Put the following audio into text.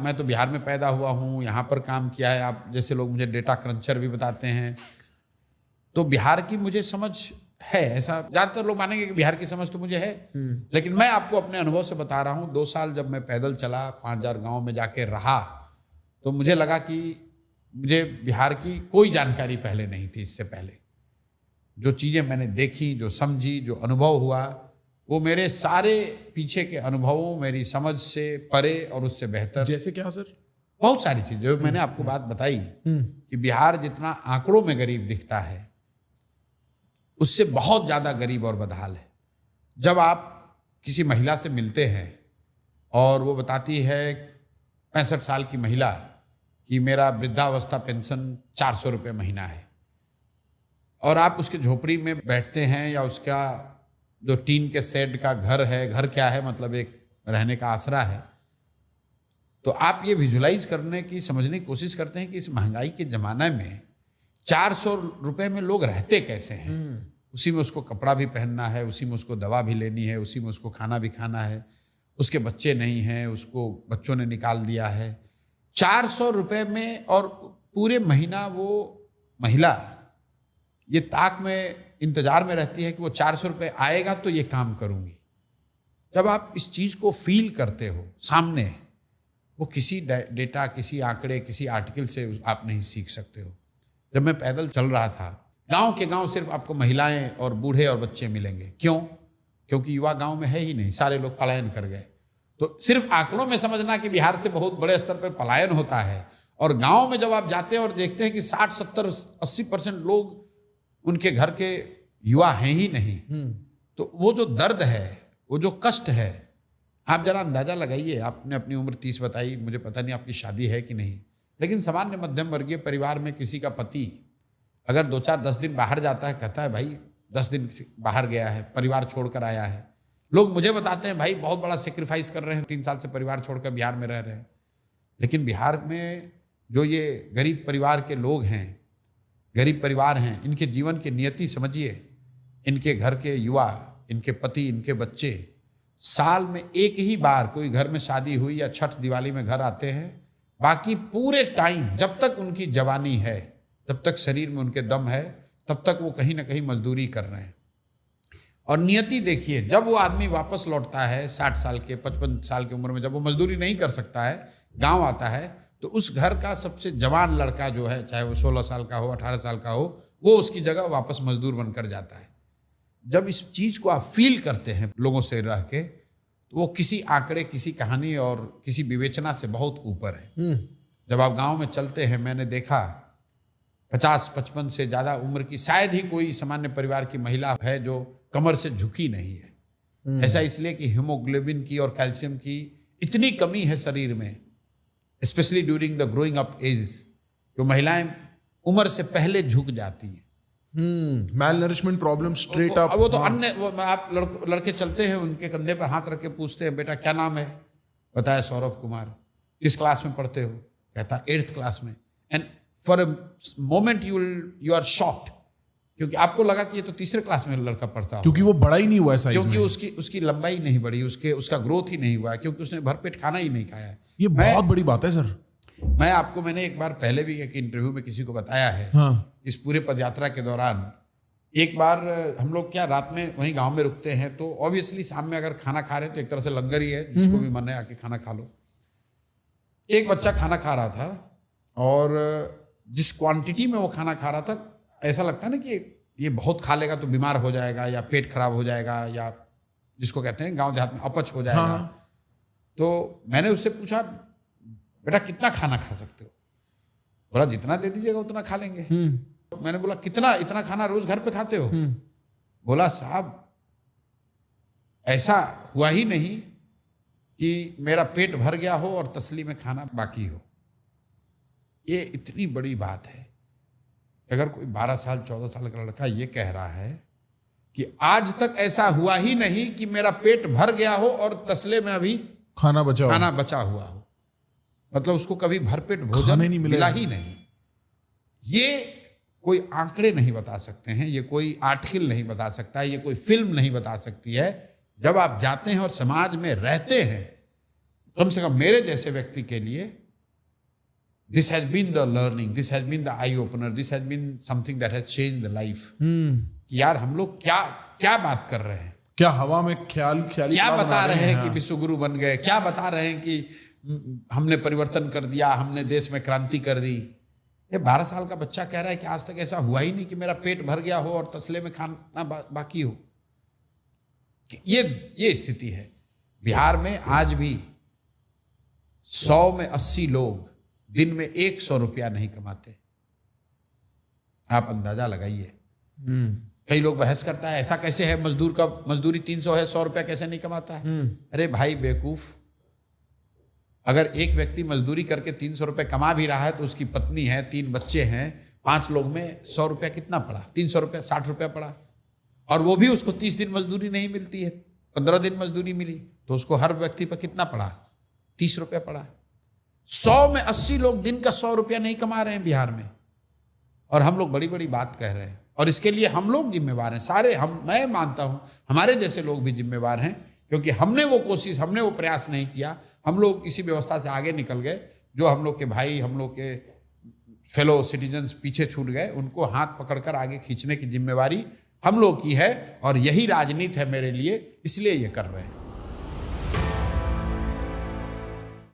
मैं तो बिहार में पैदा हुआ हूँ, यहाँ पर काम किया है, आप जैसे लोग मुझे डेटा क्रंचर भी बताते हैं, तो बिहार की मुझे समझ है। ऐसा ज़्यादातर लोग मानेंगे कि बिहार की समझ तो मुझे है, लेकिन मैं आपको अपने अनुभव से बता रहा हूँ। 2 साल जब मैं पैदल चला, 5000 गाँव में जाके रहा, तो मुझे लगा कि मुझे बिहार की कोई जानकारी पहले नहीं थी। इससे पहले जो चीज़ें मैंने देखी, जो समझी, जो अनुभव हुआ, वो मेरे सारे पीछे के अनुभवों, मेरी समझ से परे और उससे बेहतर। जैसे क्या सर? बहुत सारी चीज़ें जो मैंने आपको बात बताई कि बिहार जितना आंकड़ों में गरीब दिखता है, उससे बहुत ज़्यादा गरीब और बदहाल है। जब आप किसी महिला से मिलते हैं और वो बताती है, 65 साल की महिला, कि मेरा वृद्धावस्था पेंशन 400 रुपये महीना है, और आप उसके झोपड़ी में बैठते हैं या उसका जो टीन के शेड का घर है, घर क्या है मतलब एक रहने का आसरा है, तो आप ये विजुलाइज करने की, समझने की कोशिश करते हैं कि इस महंगाई के ज़माने में 400 रुपये में लोग रहते कैसे हैं। उसी में उसको कपड़ा भी पहनना है, उसी में उसको दवा भी लेनी है, उसी में उसको खाना भी खाना है, उसके बच्चे नहीं हैं, उसको बच्चों ने निकाल दिया है। 400 रुपये में, और पूरे महीना वो महिला ये ताक में इंतजार में रहती है कि वो 400 रुपये आएगा तो ये काम करूंगी। जब आप इस चीज़ को फील करते हो सामने, वो किसी डेटा, किसी आंकड़े, किसी आर्टिकल से आप नहीं सीख सकते हो। जब मैं पैदल चल रहा था, गांव के गांव सिर्फ आपको महिलाएं और बूढ़े और बच्चे मिलेंगे। क्यों? क्योंकि युवा गांव में है ही नहीं, सारे लोग पलायन कर गए। तो सिर्फ आंकड़ों में समझना कि बिहार से बहुत बड़े स्तर पर पलायन होता है, और गांव में जब आप जाते हैं और देखते हैं कि 60, 70, 80% लोग उनके घर के युवा हैं ही नहीं, तो वो जो दर्द है, वो जो कष्ट है, आप जरा अंदाजा लगाइए। आपने अपनी उम्र 30 बताई, मुझे पता नहीं आपकी शादी है कि नहीं, लेकिन सामान्य मध्यम वर्गीय परिवार में किसी का पति अगर 2-4-10 दिन बाहर जाता है, कहता है भाई 10 दिन बाहर गया है, परिवार छोड़कर आया है। लोग मुझे बताते हैं भाई बहुत बड़ा सेक्रीफाइस कर रहे हैं, 3 साल से परिवार छोड़कर बिहार में रह रहे हैं। लेकिन बिहार में जो ये गरीब परिवार के लोग हैं, गरीब परिवार हैं, इनके जीवन की नियति समझिए। इनके घर के युवा, इनके पति, इनके बच्चे साल में एक ही बार कोई घर में शादी हुई या छठ दिवाली में घर आते हैं। बाकी पूरे टाइम, जब तक उनकी जवानी है, जब तक शरीर में उनके दम है, तब तक वो कहीं ना कहीं मजदूरी कर रहे हैं। और नियति देखिए, जब वो आदमी वापस लौटता है 60 साल के, 55 साल की उम्र में, जब वो मजदूरी नहीं कर सकता है, गांव आता है, तो उस घर का सबसे जवान लड़का जो है, चाहे वो 16 साल का हो, 18 साल का हो, वो उसकी जगह वापस मजदूर बनकर जाता है। जब इस चीज़ को आप फील करते हैं लोगों से रह के, तो वो किसी आंकड़े, किसी कहानी और किसी विवेचना से बहुत ऊपर है। जब आप गांव में चलते हैं, मैंने देखा 50-55 से ज़्यादा उम्र की शायद ही कोई सामान्य परिवार की महिला है जो कमर से झुकी नहीं है। ऐसा इसलिए कि हीमोग्लोबिन की और कैल्शियम की इतनी कमी है शरीर में, specially during the growing up age, जो महिलाएं उम्र से पहले झुक जाती हैं। Malnourishment problem straight up. वो तो अन्य, आप लड़के चलते हैं, उनके कंधे पर हाथ रख के पूछते हैं, बेटा क्या नाम है? बताया सौरभ कुमार। किस क्लास में पढ़ते हो? कहता 8th क्लास में। And for a moment you are shocked, क्योंकि आपको लगा कि ये तो 3रे क्लास में लड़का पढ़ता हो, क्योंकि वो बड़ा ही नहीं हुआ है साइज में, क्योंकि उसकी लंबाई नहीं बढ़ी, उसका ग्रोथ ही नहीं हुआ, क्योंकि उसने भरपेट खाना ही नहीं खाया। ये बहुत बड़ी बात है सर। मैंने एक बार पहले भी एक इंटरव्यू में किसी को बताया है। हाँ। इस पूरे पदयात्रा के दौरान एक बार हम लोग क्या रात में वहीं गांव में रुकते हैं, तो ऑब्वियसली शाम में अगर खाना खा रहे हैं तो एक तरह से लंगर ही है, जिसको भी मन है आके खाना खा लो। एक बच्चा खाना खा रहा था, और जिस क्वांटिटी में वो खाना खा रहा था, ऐसा लगता है ना कि ये बहुत खा लेगा तो बीमार हो जाएगा या पेट खराब हो जाएगा, या जिसको कहते हैं गांव देहात में अपच हो जाएगा। हाँ। तो मैंने उससे पूछा, बेटा कितना खाना खा सकते हो? बोला जितना दे दीजिएगा उतना खा लेंगे। मैंने बोला इतना खाना रोज घर पे खाते हो? बोला साहब ऐसा हुआ ही नहीं कि मेरा पेट भर गया हो और तसली में खाना बाकी हो। ये इतनी बड़ी बात है। अगर कोई 12 साल 14 साल का लड़का ये कह रहा है कि आज तक ऐसा हुआ ही नहीं कि मेरा पेट भर गया हो और तसले में अभी खाना बचा हुआ हो, मतलब उसको कभी भरपेट भोजन नहीं मिला ही नहीं। ये कोई आंकड़े नहीं बता सकते हैं, ये कोई आर्टिकल नहीं बता सकता है, ये कोई फिल्म नहीं बता सकती है। जब आप जाते हैं और समाज में रहते हैं, कम से कम मेरे जैसे व्यक्ति के लिए this has been the learning, this has been the eye opener, this has been something that has change the life. यार हम लोग क्या क्या बात कर रहे हैं, क्या हवा में ख्याली क्या बता रहे हैं कि हाँ। विश्व गुरु बन गए, क्या बता रहे हैं कि हमने परिवर्तन कर दिया, हमने देश में क्रांति कर दी। ये 12 साल का बच्चा कह रहा है कि आज तक ऐसा हुआ ही नहीं कि मेरा पेट भर गया हो और तसले में खाना बाकी हो। ये स्थिति है बिहार में। आज भी 100 में 80 लोग दिन में 100 रुपया नहीं कमाते। आप अंदाजा लगाइए। कई लोग बहस करता है ऐसा कैसे है, मजदूर का मजदूरी 300 है, 100 रुपया कैसे नहीं कमाता है। अरे भाई बेवकूफ, अगर एक व्यक्ति मजदूरी करके 300 रुपये कमा भी रहा है तो उसकी पत्नी है, 3 बच्चे हैं, 5 लोग में 100 रुपया कितना पड़ा, 300 रुपया 60 रुपया पड़ा। और वो भी उसको 30 दिन मजदूरी नहीं मिलती है, 15 दिन मजदूरी मिली तो उसको हर व्यक्ति पर कितना पड़ा, 30 रुपया पड़ा। 100 में 80 लोग दिन का 100 रुपया नहीं कमा रहे हैं बिहार में, और हम लोग बड़ी बड़ी बात कह रहे हैं। और इसके लिए हम लोग जिम्मेवार हैं सारे। मैं मानता हूं हमारे जैसे लोग भी जिम्मेवार हैं, क्योंकि हमने वो कोशिश, हमने वो प्रयास नहीं किया। हम लोग इसी व्यवस्था से आगे निकल गए। जो हम लोग के भाई, हम लोग के फेलो सिटीजन्स पीछे छूट गए, उनको हाथ पकड़कर आगे खींचने की जिम्मेवारी हम लोग की है। और यही राजनीति है मेरे लिए, इसलिए ये कर रहे हैं।